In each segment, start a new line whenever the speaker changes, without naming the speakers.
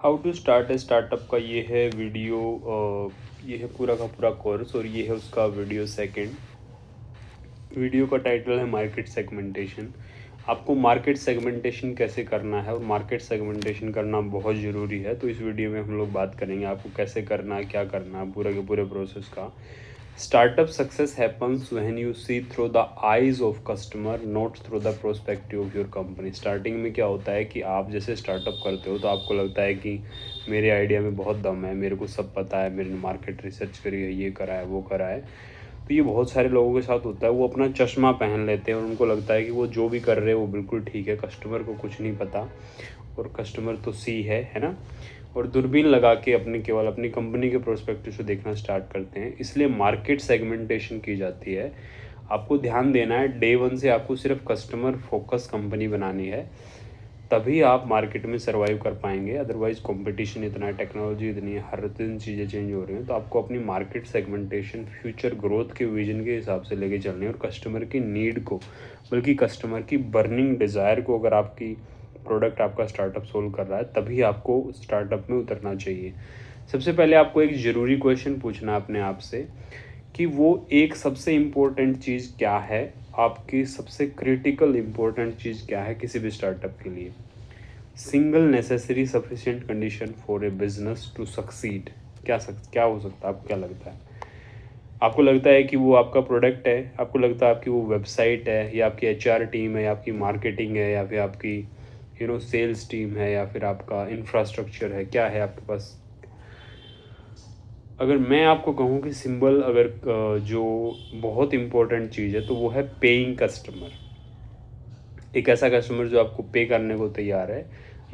How to start a startup का ये है वीडियो। ये है पूरा का पूरा कोर्स और ये है उसका वीडियो सेकंड। वीडियो का टाइटल है मार्केट सेगमेंटेशन। आपको मार्केट सेगमेंटेशन कैसे करना है और मार्केट सेगमेंटेशन करना बहुत ज़रूरी है, तो इस वीडियो में हम लोग बात करेंगे आपको कैसे करना है, क्या करना है, पूरे के पूरे प्रोसेस का। Startup success happens when you see through the eyes of customer, not through the prospective of your company. Starting में क्या होता है कि आप जैसे स्टार्टअप करते हो तो आपको लगता है कि मेरे आइडिया में बहुत दम है, मेरे को सब पता है, मैंने मार्केट रिसर्च करी है, ये करा है, वो करा है। तो ये बहुत सारे लोगों के साथ होता है। वो अपना चश्मा पहन लेते हैं और उनको लगता है कि वो जो भी कर रहे हैं वो बिल्कुल ठीक है, कस्टमर को कुछ नहीं पता और कस्टमर तो सी है ना। और दूरबीन लगा के अपनी केवल अपनी कंपनी के प्रोस्पेक्टिव से देखना स्टार्ट करते हैं। इसलिए मार्केट सेगमेंटेशन की जाती है। आपको ध्यान देना है, डे वन से आपको सिर्फ कस्टमर फोकस कंपनी बनानी है, तभी आप मार्केट में सर्वाइव कर पाएंगे। अदरवाइज कंपटीशन इतना है, टेक्नोलॉजी इतनी है, हर दिन चीज़ें चेंज हो रही हैं, तो आपको अपनी मार्केट सेगमेंटेशन फ्यूचर ग्रोथ के विजन के हिसाब से लेके चलनी है और कस्टमर की नीड को, बल्कि कस्टमर की बर्निंग डिज़ायर को, अगर आपकी प्रोडक्ट आपका स्टार्टअप सोल्व कर रहा है तभी आपको स्टार्टअप में उतरना चाहिए। सबसे पहले आपको एक ज़रूरी क्वेश्चन पूछना है अपने आप से कि वो एक सबसे इम्पोर्टेंट चीज़ क्या है, आपकी सबसे क्रिटिकल इम्पोर्टेंट चीज़ क्या है किसी भी स्टार्टअप के लिए। Single necessary sufficient condition for a business to succeed. क्या हो सकता है, आपको क्या लगता है? आपको लगता है कि वो आपका प्रोडक्ट है, आपको लगता है आपकी वो वेबसाइट है, या आपकी एचआर टीम है, या आपकी मार्केटिंग है, या फिर आपकी सेल्स टीम है, या फिर आपका इंफ्रास्ट्रक्चर है, क्या है आपके पास? अगर मैं आपको कहूँ कि सिंबल अगर जो बहुत इम्पोर्टेंट चीज़ है तो वो है पेइंग कस्टमर। एक ऐसा कस्टमर जो आपको पे करने को तैयार है,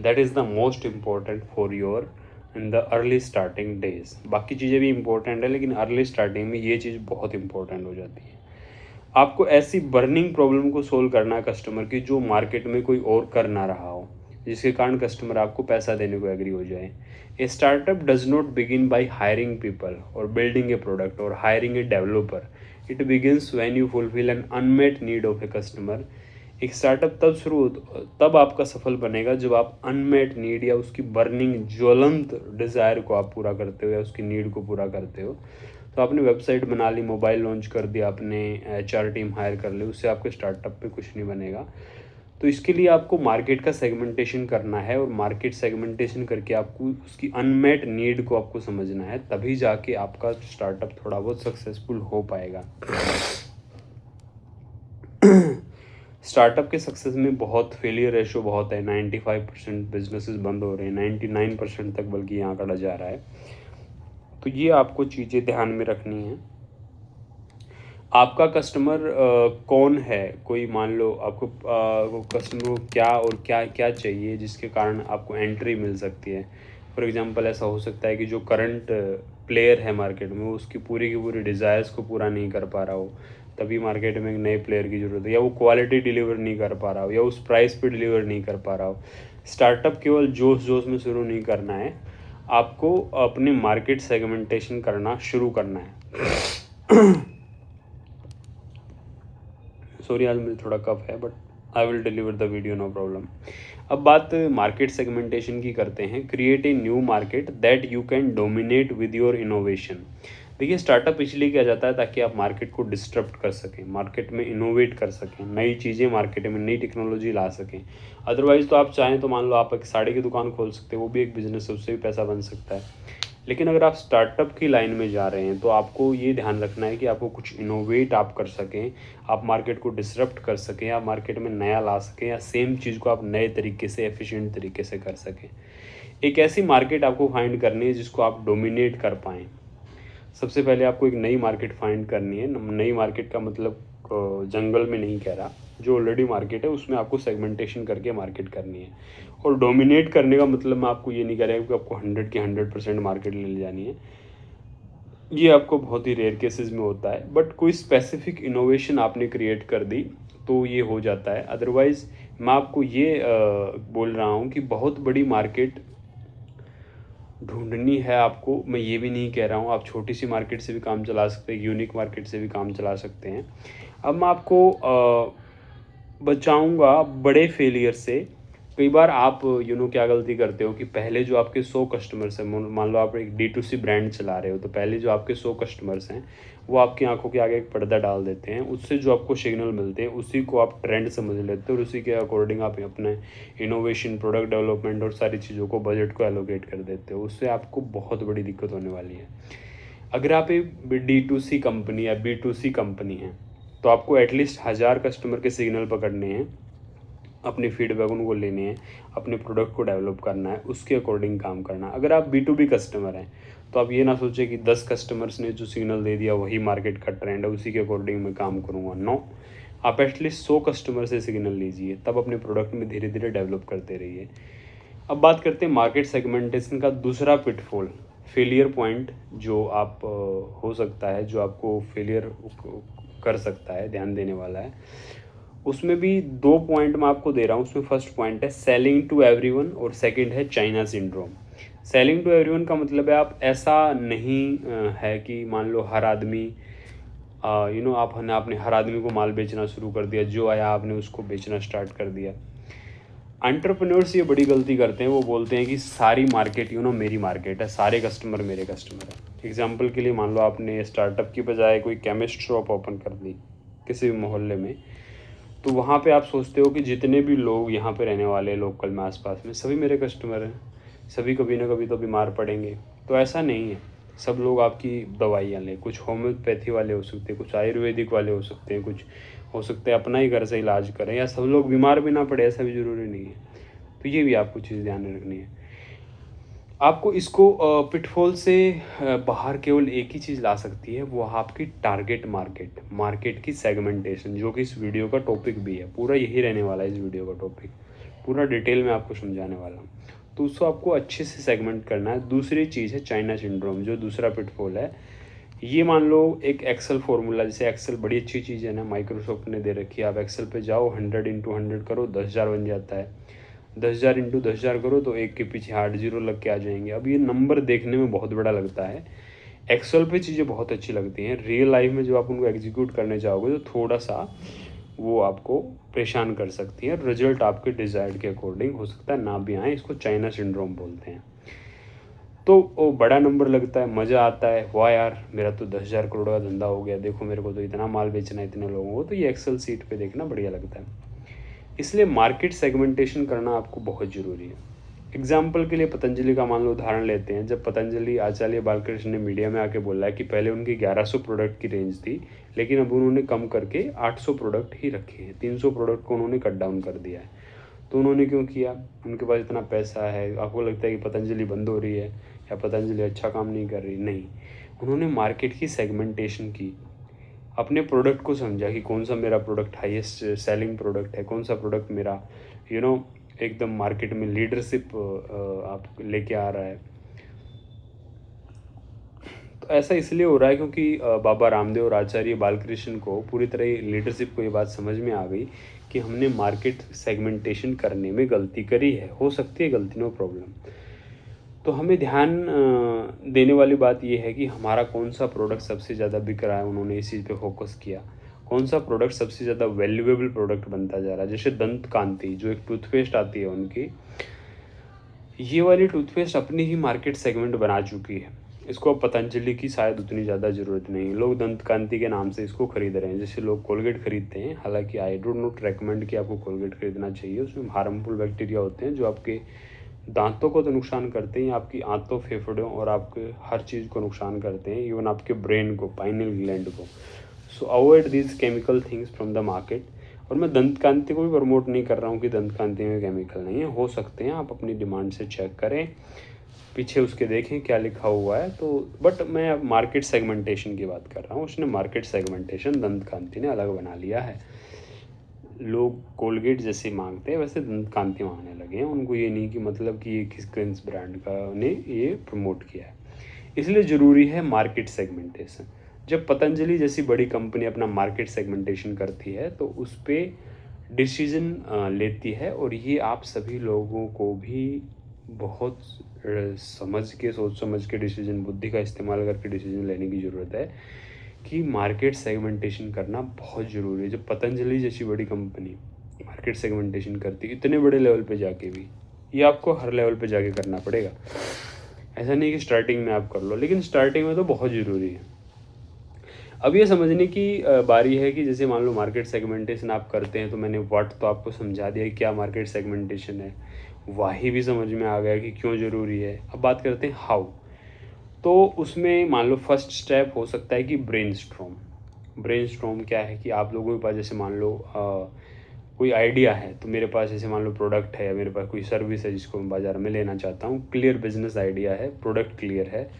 that is the most important for your in the early starting days. बाकी चीज़ें भी इम्पोर्टेंट है लेकिन अर्ली स्टार्टिंग में ये चीज़ बहुत इंपॉर्टेंट हो जाती है। आपको ऐसी बर्निंग प्रॉब्लम को सोल्व करना है कस्टमर की जो मार्केट में कोई और कर ना रहा हो, जिसके कारण कस्टमर आपको पैसा देने को एग्री हो जाए। A startup does not begin by hiring people और बिल्डिंग ए प्रोडक्ट और hiring a developer. It begins when you fulfil an unmet need of a customer. एक स्टार्टअप तब आपका सफल बनेगा जब आप अनमेट नीड या उसकी बर्निंग ज्वलंत डिज़ायर को आप पूरा करते हो या उसकी नीड को पूरा करते हो। तो आपने वेबसाइट बना ली, मोबाइल लॉन्च कर दिया, आपने एचआर टीम हायर कर ली, उससे आपके स्टार्टअप पे कुछ नहीं बनेगा। तो इसके लिए आपको मार्केट का सेगमेंटेशन करना है और मार्केट सेगमेंटेशन करके आपको उसकी अनमेट नीड को आपको समझना है, तभी जाके आपका स्टार्टअप थोड़ा बहुत सक्सेसफुल हो पाएगा। स्टार्टअप के सक्सेस में बहुत फेलियर रेशो बहुत है। 95% बिजनेसेस बंद हो रहे हैं, 99% तक बल्कि यहाँ आंकड़ा जा रहा है। तो ये आपको चीज़ें ध्यान में रखनी है। आपका कस्टमर कौन है, कोई मान लो आपको कस्टमर को क्या और क्या क्या चाहिए जिसके कारण आपको एंट्री मिल सकती है। फॉर एग्जांपल ऐसा हो सकता है कि जो करंट प्लेयर है मार्केट में वो उसकी पूरी की पूरी डिज़ायर्स को पूरा नहीं कर पा रहा हो, तभी मार्केट में एक नए प्लेयर की ज़रूरत है, या वो क्वालिटी डिलीवर नहीं कर पा रहा हो, या उस प्राइस पे डिलीवर नहीं कर पा रहा हो। स्टार्टअप केवल जोश जोश में शुरू नहीं करना है, आपको अपनी मार्केट सेगमेंटेशन करना शुरू करना है। सॉरी, आज मुझे थोड़ा कफ है but I will deliver the video, no problem. अब बात मार्केट सेगमेंटेशन की करते हैं। Create a new market that you can dominate with your innovation. देखिए, स्टार्टअप इसलिए किया जाता है ताकि आप मार्केट को डिस्टर्ब कर सकें, मार्केट में इनोवेट कर सकें, नई चीज़ें मार्केट में, नई टेक्नोलॉजी ला सकें। अदरवाइज तो आप चाहें तो मान लो आप एक साड़ी की दुकान खोल सकते हैं, वो भी एक बिजनेस है, उससे भी पैसा बन सकता है। लेकिन अगर आप स्टार्टअप की लाइन में जा रहे हैं तो आपको ये ध्यान रखना है कि आपको कुछ इनोवेट आप कर सकें, आप मार्केट को डिसरप्ट कर सकें, आप मार्केट में नया ला सकें, या सेम चीज़ को आप नए तरीके से, एफिशिएंट तरीके से कर सकें। एक ऐसी मार्केट आपको फाइंड करनी है जिसको आप डोमिनेट कर पाएँ। सबसे पहले आपको एक नई मार्केट फाइंड करनी है। नई मार्केट का मतलब जंगल में नहीं कह रहा, जो ऑलरेडी मार्केट है उसमें आपको सेगमेंटेशन करके मार्केट करनी है। और डोमिनेट करने का मतलब मैं आपको ये नहीं कह रहा कि आपको 100 की 100% मार्केट ले जानी है, ये आपको बहुत ही रेयर केसेस में होता है। बट कोई स्पेसिफिक इनोवेशन आपने क्रिएट कर दी तो ये हो जाता है। अदरवाइज़ मैं आपको ये बोल रहा हूँ कि बहुत बड़ी मार्केट ढूंढनी है आपको, मैं ये भी नहीं कह रहा हूँ। आप छोटी सी मार्केट से भी काम चला सकते हैं, यूनिक मार्केट से भी काम चला सकते हैं। अब मैं आपको बचाऊंगा बड़े फेलियर से, कई बार आप क्या गलती करते हो कि पहले जो आपके 100 कस्टमर्स हैं, मान लो आप एक D2C ब्रांड चला रहे हो, तो पहले जो आपके 100 कस्टमर्स हैं वो आपकी आंखों के आगे एक पर्दा डाल देते हैं। उससे जो आपको सिग्नल मिलते हैं उसी को आप ट्रेंड समझ लेते हो और उसी के अकॉर्डिंग आप अपने इनोवेशन, प्रोडक्ट डेवलपमेंट और सारी चीज़ों को, बजट को एलोकेट कर देते हो। उससे आपको बहुत बड़ी दिक्कत होने वाली है। अगर आप एक D2C कंपनी या B2C कंपनी है तो आपको एटलीस्ट 1000 कस्टमर के सिग्नल पकड़ने हैं, अपने फीडबैक उनको लेने हैं, अपने प्रोडक्ट को डेवलप करना है, उसके अकॉर्डिंग काम करना है। अगर आप B2B कस्टमर हैं तो आप ये ना सोचें कि 10 कस्टमर्स ने जो सिग्नल दे दिया वही मार्केट का ट्रेंड है, उसी के अकॉर्डिंग मैं काम करूँगा। नो, आप एटलीस्ट 100 कस्टमर से सिग्नल लीजिए, तब अपने प्रोडक्ट में धीरे धीरे डेवलप करते रहिए। अब बात करते हैं मार्केट सेगमेंटेशन का दूसरा पिटफॉल, फेलियर पॉइंट, जो आप हो सकता है, जो आपको फेलियर कर सकता है, ध्यान देने वाला है। उसमें भी 2 पॉइंट मैं आपको दे रहा हूँ। उसमें फर्स्ट पॉइंट है सेलिंग टू एवरीवन और सेकंड है China syndrome. Selling to everyone का मतलब है आप ऐसा नहीं है कि मान लो हर आदमी आपने हर आदमी को माल बेचना शुरू कर दिया, जो आया आपने उसको बेचना स्टार्ट कर दिया। एंटरप्रेन्योर्स ये बड़ी गलती करते हैं, वो बोलते हैं कि सारी मार्केट मेरी मार्केट है, सारे कस्टमर मेरे कस्टमर हैं। एग्जाम्पल के लिए मान लो आपने स्टार्टअप की बजाय कोई केमिस्ट शॉप ओपन कर दी किसी भी मोहल्ले में, तो वहाँ पे आप सोचते हो कि जितने भी लोग यहाँ पे रहने वाले हैं लोकल में, आसपास में, सभी मेरे कस्टमर हैं, सभी कभी ना कभी तो बीमार पड़ेंगे। तो ऐसा नहीं है, सब लोग आपकी दवाइयाँ लें। कुछ होम्योपैथी वाले हो सकते हैं, कुछ आयुर्वेदिक वाले हो सकते हैं, कुछ हो सकता है अपना ही घर से इलाज करें, या सब लोग बीमार भी ना पड़े, ऐसा भी ज़रूरी नहीं है। तो ये भी आपको चीज़ ध्यान में रखनी है। आपको इसको पिटफॉल से बाहर केवल एक ही चीज़ ला सकती है, वो आपकी टारगेट मार्केट की सेगमेंटेशन, जो कि इस वीडियो का टॉपिक भी है। पूरा यही रहने वाला है इस वीडियो का टॉपिक, पूरा डिटेल में आपको समझाने वाला हूँ। तो उसको आपको अच्छे से सेगमेंट करना है। दूसरी चीज़ है चाइना सिंड्रोम, जो दूसरा पिटफॉल है। ये मान लो एक एक्सेल फॉर्मूला, जैसे एक्सेल बड़ी अच्छी चीज़ है ना, माइक्रोसॉफ्ट ने दे रखी है। आप एक्सेल पे जाओ, 100 × 100 करो, 10,000 बन जाता है। 10,000 × 10,000 करो तो एक के पीछे 8 जीरो लग के आ जाएंगे। अब ये नंबर देखने में बहुत बड़ा लगता है, एक्सेल पे चीज़ें बहुत अच्छी लगती हैं। रियल लाइफ में जब आप उनको एग्जीक्यूट करने जाओगे तो थोड़ा सा वो आपको परेशान कर सकती है। रिजल्ट आपके डिज़ायर्ड के अकॉर्डिंग हो सकता है ना भी आए। इसको चाइना सिंड्रोम बोलते हैं। तो वो बड़ा नंबर लगता है, मज़ा आता है, वाह यार मेरा तो 10,000 करोड़ का धंधा हो गया, देखो मेरे को तो इतना माल बेचना है इतने लोगों को। तो ये एक्सेल सीट पे देखना बढ़िया लगता है। इसलिए मार्केट सेगमेंटेशन करना आपको बहुत ज़रूरी है। एग्जाम्पल के लिए पतंजलि का मान लो उदाहरण लेते हैं। जब पतंजलि आचार्य बालकृष्ण ने मीडिया में आके बोला है कि पहले उनकी 1100 प्रोडक्ट की रेंज थी, लेकिन अब उन्होंने कम करके 800 प्रोडक्ट ही रखे हैं, 300 प्रोडक्ट को उन्होंने कट डाउन कर दिया है। तो उन्होंने क्यों किया? उनके पास इतना पैसा है। आपको लगता है कि पतंजलि बंद हो रही है या पतंजलि अच्छा काम नहीं कर रही? नहीं, उन्होंने मार्केट की सेगमेंटेशन की, अपने प्रोडक्ट को समझा कि कौन सा मेरा प्रोडक्ट हाईएस्ट सेलिंग प्रोडक्ट है, कौन सा प्रोडक्ट मेरा एकदम मार्केट में लीडरशिप आप लेके आ रहा है। तो ऐसा इसलिए हो रहा है क्योंकि बाबा रामदेव और आचार्य बालकृष्ण को पूरी तरह लीडरशिप को ये बात समझ में आ गई कि हमने मार्केट सेगमेंटेशन करने में गलती करी है। हो सकती है गलती, नो प्रॉब्लम। तो हमें ध्यान देने वाली बात यह है कि हमारा कौन सा प्रोडक्ट सबसे ज़्यादा बिक रहा है। उन्होंने इस चीज़ पे फोकस किया। कौन सा प्रोडक्ट सबसे ज़्यादा वैल्यूएबल प्रोडक्ट बनता जा रहा है। जैसे दंत कांति, जो एक टूथपेस्ट आती है उनकी, ये वाली टूथपेस्ट अपनी ही मार्केट सेगमेंट बना चुकी है। इसको अब पतंजलि की शायद उतनी ज़्यादा ज़रूरत नहीं। लोग दंत कांति के नाम से इसको खरीद रहे हैं, जैसे लोग कोलगेट खरीदते हैं। हालांकि आई डोंट नॉट रेकमेंड कि आपको कोलगेट खरीदना चाहिए। उसमें हार्मफुल बैक्टीरिया होते हैं जो आपके दांतों को तो नुकसान करते हैं, आपकी आंतों, फेफड़ों और आपके हर चीज़ को नुकसान करते हैं, इवन आपके ब्रेन को, पाइनल ग्लैंड को। सो avoid these chemical things from the market. और मैं दंत कांति को भी प्रमोट नहीं कर रहा हूँ कि दंत कांति में केमिकल नहीं है, हो सकते हैं, आप अपनी डिमांड से चेक करें, पीछे उसके देखें क्या लिखा हुआ है। तो बट मैं अब मार्केट सेगमेंटेशन की बात कर रहा हूँ। उसने मार्केट सेगमेंटेशन दंत कांति ने अलग बना लिया है। लोग कोलगेट जैसे मांगते हैं वैसे दंत कांति मांगने लगे हैं। उनको ये नहीं कि मतलब कि ये किस ब्रांड का ने ये प्रमोट किया है। इसलिए ज़रूरी है मार्केट सेगमेंटेशन। जब पतंजलि जैसी बड़ी कंपनी अपना मार्केट सेगमेंटेशन करती है तो उस पर डिसीजन लेती है, और ये आप सभी लोगों को भी बहुत सोच समझ के डिसीजन, बुद्धि का इस्तेमाल करके डिसीजन लेने की ज़रूरत है कि मार्केट सेगमेंटेशन करना बहुत ज़रूरी है। जब पतंजलि जैसी बड़ी कंपनी मार्केट सेगमेंटेशन करती है, इतने बड़े लेवल पे जाके भी। ये आपको हर लेवल पे जाके करना पड़ेगा, ऐसा नहीं कि स्टार्टिंग में आप कर लो, लेकिन स्टार्टिंग में तो बहुत ज़रूरी है। अब ये समझने की बारी है कि जैसे मान लो मार्केट सेगमेंटेशन आप करते हैं, तो मैंने व्हाट तो आपको समझा दिया कि क्या मार्केट सेगमेंटेशन है, वाही भी समझ में आ गया कि क्यों ज़रूरी है। अब बात करते हैं हाउ। तो उसमें मान लो फर्स्ट स्टेप हो सकता है कि ब्रेनस्टॉर्म। ब्रेनस्टॉर्म क्या है कि आप लोगों के पास जैसे मान लो कोई आइडिया है, तो मेरे पास जैसे मान लो प्रोडक्ट है या मेरे पास कोई सर्विस है जिसको मैं बाज़ार में लेना चाहता हूँ, क्लियर बिजनेस आइडिया है, प्रोडक्ट क्लियर है,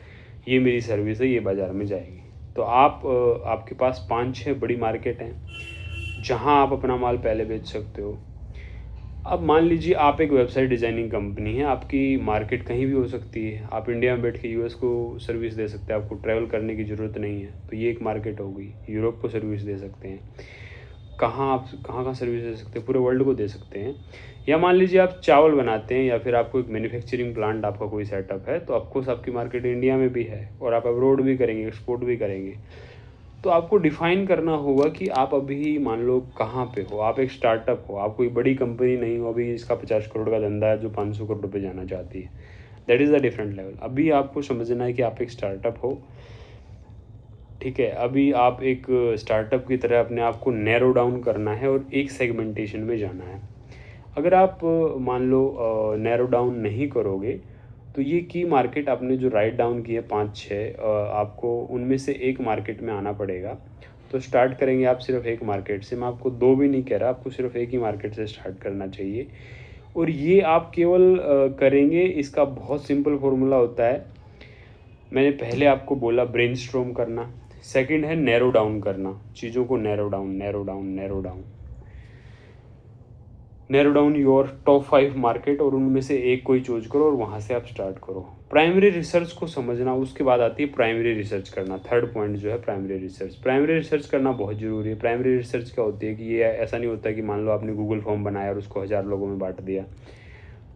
ये मेरी सर्विस है, ये बाज़ार में जाएगी। तो आपके पास 5-6 बड़ी मार्केट हैं जहाँ आप अपना माल पहले बेच सकते हो। अब मान लीजिए आप एक वेबसाइट डिज़ाइनिंग कंपनी है, आपकी मार्केट कहीं भी हो सकती है, आप इंडिया में बैठ के यूएस को सर्विस दे सकते हैं, आपको ट्रैवल करने की ज़रूरत नहीं है, तो ये एक मार्केट हो गई। यूरोप को सर्विस दे सकते हैं, आप कहाँ सर्विस दे सकते हैं, पूरे वर्ल्ड को दे सकते हैं। या मान लीजिए आप चावल बनाते हैं या फिर आपको एक मैन्युफैक्चरिंग प्लांट आपका कोई सेटअप है, तो ऑफकोर्स आपकी मार्केट इंडिया में भी है और आप अब्रोड भी करेंगे, एक्सपोर्ट भी करेंगे। तो आपको डिफ़ाइन करना होगा कि आप अभी मान लो कहाँ पे हो। आप एक स्टार्टअप हो, आप कोई बड़ी कंपनी नहीं हो अभी, इसका 50 करोड़ का धंधा है जो 500 करोड़ पे जाना चाहती है। That is a different level. अभी आपको समझना है कि आप एक स्टार्टअप हो, ठीक है। अभी आप एक स्टार्टअप की तरह अपने आप को नैरो डाउन करना है और एक सेगमेंटेशन में जाना है। अगर आप मान लो नैरो डाउन नहीं करोगे, तो ये की मार्केट आपने जो राइट डाउन की है 5-6, आपको उनमें से एक मार्केट में आना पड़ेगा। तो स्टार्ट करेंगे आप सिर्फ एक मार्केट से। मैं आपको दो भी नहीं कह रहा, आपको सिर्फ एक ही मार्केट से स्टार्ट करना चाहिए। और ये आप केवल करेंगे, इसका बहुत सिंपल फॉर्मूला होता है। मैंने पहले आपको बोला ब्रेनस्टॉर्म करना, सेकंड है नैरो डाउन करना, चीज़ों को narrow down, narrow down, narrow down, narrow down your top 5 market, और उनमें से एक कोई चूज करो और वहाँ से आप स्टार्ट करो। प्राइमरी रिसर्च को समझना, उसके बाद आती है प्राइमरी रिसर्च करना। थर्ड पॉइंट जो है प्राइमरी रिसर्च। प्राइमरी रिसर्च करना बहुत ज़रूरी है। प्राइमरी रिसर्च क्या होती है कि ये ऐसा नहीं होता कि मान लो आपने गूगल फॉर्म बनाया और उसको 1000 लोगों में बांट दिया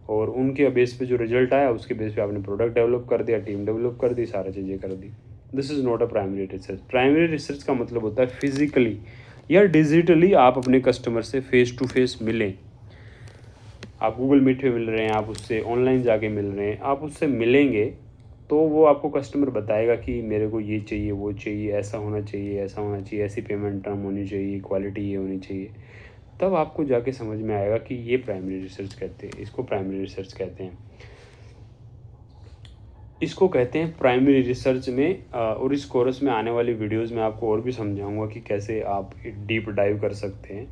और उनके बेस पे जो रिजल्ट आया उसके बेस पे आपने प्रोडक्ट डेवलप कर दिया, टीम डेवलप कर दी, सारी चीज़ें कर दी। This is not a primary research. Primary research का मतलब होता है फिजिकली या डिजिटली आप अपने कस्टमर से फेस टू फेस मिलें। आप गूगल मीट पे मिल रहे हैं, आप उससे ऑनलाइन जाके मिल रहे हैं, आप उससे मिलेंगे तो वो आपको कस्टमर बताएगा कि मेरे को ये चाहिए, वो चाहिए, ऐसा होना चाहिए, ऐसा होना चाहिए, ऐसी पेमेंट टर्म होनी चाहिए, क्वालिटी ये होनी चाहिए। तब आपको जाके समझ में आएगा कि ये प्राइमरी रिसर्च कहते हैं, इसको प्राइमरी रिसर्च कहते हैं, इसको कहते हैं प्राइमरी रिसर्च में। और इस कोर्स में आने वाली वीडियोस में आपको और भी समझाऊंगा कि कैसे आप डीप डाइव कर सकते हैं।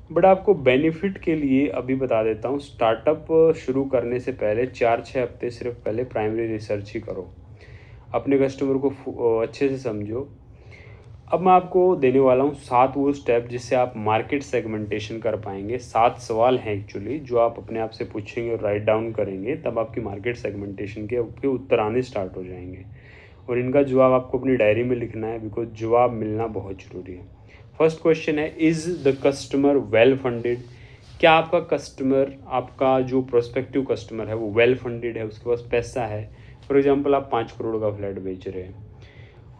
बट आपको बेनिफिट के लिए अभी बता देता हूँ, स्टार्टअप शुरू करने से पहले 4-6 हफ्ते सिर्फ पहले प्राइमरी रिसर्च ही करो, अपने कस्टमर को अच्छे से समझो। अब मैं आपको देने वाला हूँ 7 वो स्टेप जिससे आप मार्केट सेगमेंटेशन कर पाएंगे। 7 सवाल हैं एक्चुअली जो आप अपने आप से पूछेंगे और राइट डाउन करेंगे, तब आपकी मार्केट सेगमेंटेशन के उत्तर आने स्टार्ट हो जाएंगे। और इनका जवाब आपको अपनी डायरी में लिखना है, बिकॉज जवाब मिलना बहुत ज़रूरी है। फर्स्ट क्वेश्चन है, is the customer well funded? क्या आपका कस्टमर, आपका जो प्रोस्पेक्टिव कस्टमर है वो वेल फंडेड है, उसके पास पैसा है? फॉर एग्जांपल आप 5 करोड़ का फ्लैट बेच रहे हैं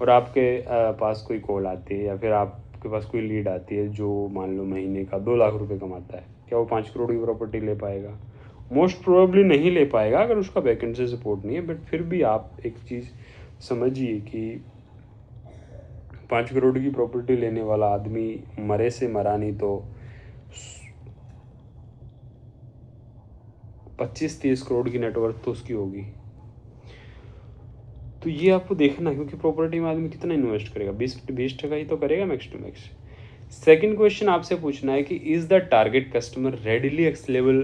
और आपके पास कोई कॉल आती है या फिर आपके पास कोई लीड आती है जो मान लो महीने का 2 लाख रुपए कमाता है, क्या वो 5 करोड़ की प्रॉपर्टी ले पाएगा? मोस्ट प्रोबेबली नहीं ले पाएगा अगर उसका बैकएंड से सपोर्ट नहीं है। बट फिर भी आप एक चीज़ समझिए कि 5 करोड़ की प्रॉपर्टी लेने वाला आदमी मरे से मरा नहीं तो 25-30 करोड़ की नेटवर्थ तो उसकी होगी। तो ये आपको देखना है, क्योंकि प्रॉपर्टी में आदमी कितना इन्वेस्ट करेगा, 20% ही तो करेगा max to max. Second question आपसे पूछना है कि is the target customer readily accessible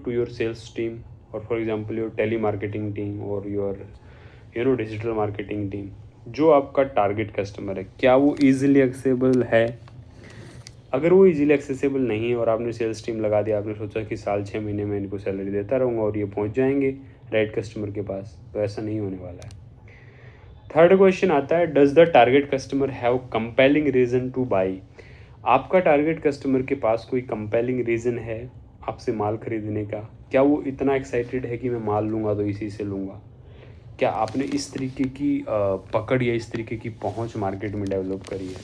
to your sales team, और for example your tele marketing team और योर डिजिटल मार्केटिंग टीम। जो आपका टारगेट कस्टमर है, क्या वो ईजिली एक्सेसिबल है? अगर वो इजीली एक्सेसिबल नहीं है और आपने सेल्स टीम लगा दिया, आपने सोचा कि साल 6 महीने में इनको सैलरी देता रहूँगा और ये पहुँच जाएंगे राइट कस्टमर के पास, तो ऐसा नहीं होने वाला है। थर्ड क्वेश्चन आता है, does the target customer have compelling reason two by? आपका टारगेट कस्टमर के पास कोई कंपेलिंग रीज़न है आपसे माल खरीदने का? क्या वो इतना एक्साइटेड है कि मैं माल लूँगा तो इसी से लूँगा? क्या आपने इस तरीके की पकड़ या इस तरीके की पहुँच मार्केट में डेवलप करी है?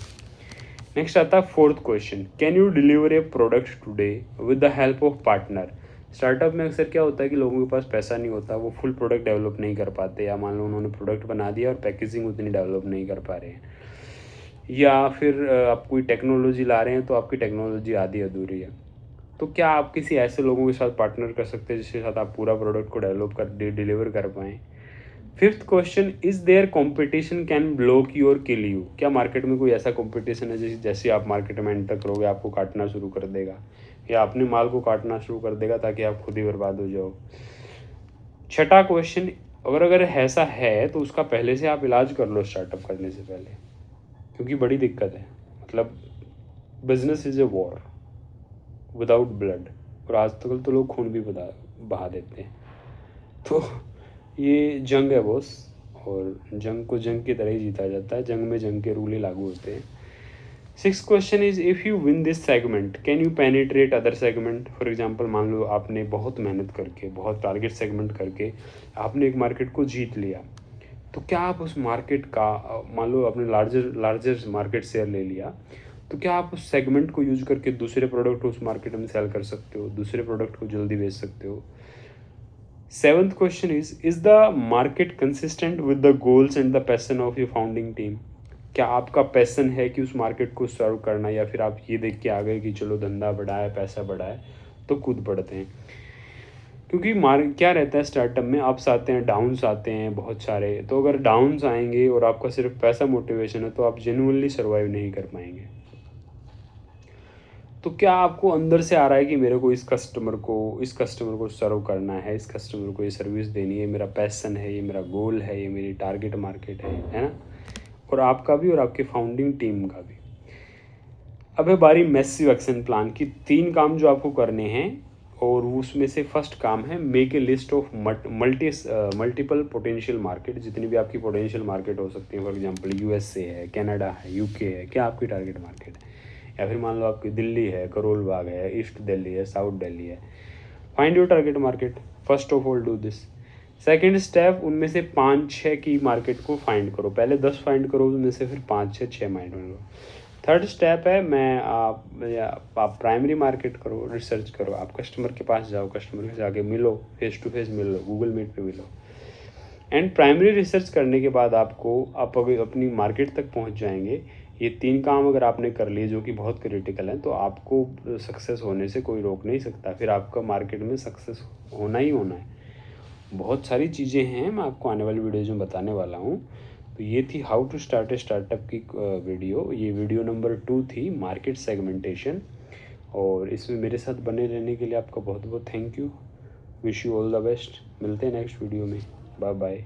नेक्स्ट आता है fourth question, can you deliver A product today with the help of partner. Startup में अक्सर क्या होता है कि लोगों के पास पैसा नहीं होता, वो फुल प्रोडक्ट डेवलप नहीं कर पाते, या मान लो उन्होंने प्रोडक्ट बना दिया और पैकेजिंग उतनी डेवलप नहीं कर पा रहे हैं, या फिर आप कोई टेक्नोलॉजी ला रहे हैं तो आपकी टेक्नोलॉजी आधी अधूरी है। तो क्या आप किसी ऐसे लोगों के साथ पार्टनर कर सकते हैं जिसके साथ आप पूरा प्रोडक्ट को डेवलप कर डिलीवर कर पाएँ। Fifth question, is there competition can block you और किल यू। क्या मार्केट में कोई ऐसा कंपटीशन है जैसे आप मार्केट में एंटर करोगे आपको काटना शुरू कर देगा, या अपने माल को काटना शुरू कर देगा ताकि आप खुद ही बर्बाद हो जाओ। छठा क्वेश्चन, अगर ऐसा है तो उसका पहले से आप इलाज कर लो स्टार्टअप करने से पहले, क्योंकि बड़ी दिक्कत है। मतलब business is a war without blood, और आजकल तो लोग खून भी बहा देते हैं। तो ये जंग है बॉस, और जंग को जंग की तरह ही जीता जाता है, जंग में जंग के रूल ही लागू होते हैं। Six question is, if you win this segment can you penetrate other segment. For example मान लो आपने बहुत मेहनत करके, बहुत टारगेट सेगमेंट करके आपने एक मार्केट को जीत लिया, तो क्या आप उस मार्केट का, मान लो आपने लार्जर मार्केट शेयर ले लिया, तो क्या आप उस सेगमेंट को यूज करके दूसरे प्रोडक्ट उस मार्केट में सेल कर सकते हो, दूसरे प्रोडक्ट को जल्दी बेच सकते हो। Seventh question is the market consistent with the goals and the passion of your founding team. क्या आपका पैशन है कि उस मार्केट को सर्व करना, या फिर आप ये देख के आ गए कि चलो धंधा बढ़ाए पैसा बढ़ाए तो कूद पड़ते हैं। क्योंकि क्या रहता है स्टार्टअप में, अप्स आते हैं डाउन्स आते हैं बहुत सारे, तो अगर डाउन्स आएंगे और आपका सिर्फ पैसा मोटिवेशन है तो आप जेन्युइनली सर्वाइव नहीं कर पाएंगे। तो क्या आपको अंदर से आ रहा है कि मेरे को इस कस्टमर को सर्व करना है, इस कस्टमर को ये सर्विस देनी है, मेरा पैशन है, ये मेरा गोल है, ये मेरी टारगेट मार्केट है ना, और आपका भी और आपके फाउंडिंग टीम का भी। अब है बारी मैसिव एक्शन प्लान की। 3 काम जो आपको करने हैं, और उसमें से फर्स्ट काम है make a list of multiple potential market. जितनी भी आपकी पोटेंशियल मार्केट हो सकती है, फॉर एग्जांपल यूएसए है, कनाडा है, यूके है, क्या आपकी टारगेट मार्केट है, या फिर मान लो आपकी दिल्ली है, करोल बाग है, ईस्ट दिल्ली है, साउथ दिल्ली है। Find your target market, first of all do this. Second step, उनमें से 5-6 की मार्केट को फाइंड करो। पहले 10 फाइंड करो, उनमें से फिर 5-6 माइंड करो। थर्ड स्टेप है आप प्राइमरी मार्केट करो, रिसर्च करो, आप कस्टमर के पास जाओ, कस्टमर के जाके मिलो, फेस टू फेस मिलो, गूगल मीट पे मिलो। एंड प्राइमरी रिसर्च करने के बाद आप अगर अपनी मार्केट तक पहुंच जाएंगे, ये 3 काम अगर आपने कर लिए जो कि बहुत क्रिटिकल हैं, तो आपको सक्सेस होने से कोई रोक नहीं सकता। फिर आपका मार्केट में सक्सेस होना ही होना है। बहुत सारी चीज़ें हैं, मैं आपको आने वाली वीडियोज़ में बताने वाला हूँ। तो ये थी how to start a startup की वीडियो। ये वीडियो नंबर 2 थी, मार्केट सेगमेंटेशन। और इसमें मेरे साथ बने रहने के लिए आपका बहुत बहुत thank you. Wish you all the best. मिलते हैं नेक्स्ट वीडियो में। Bye bye.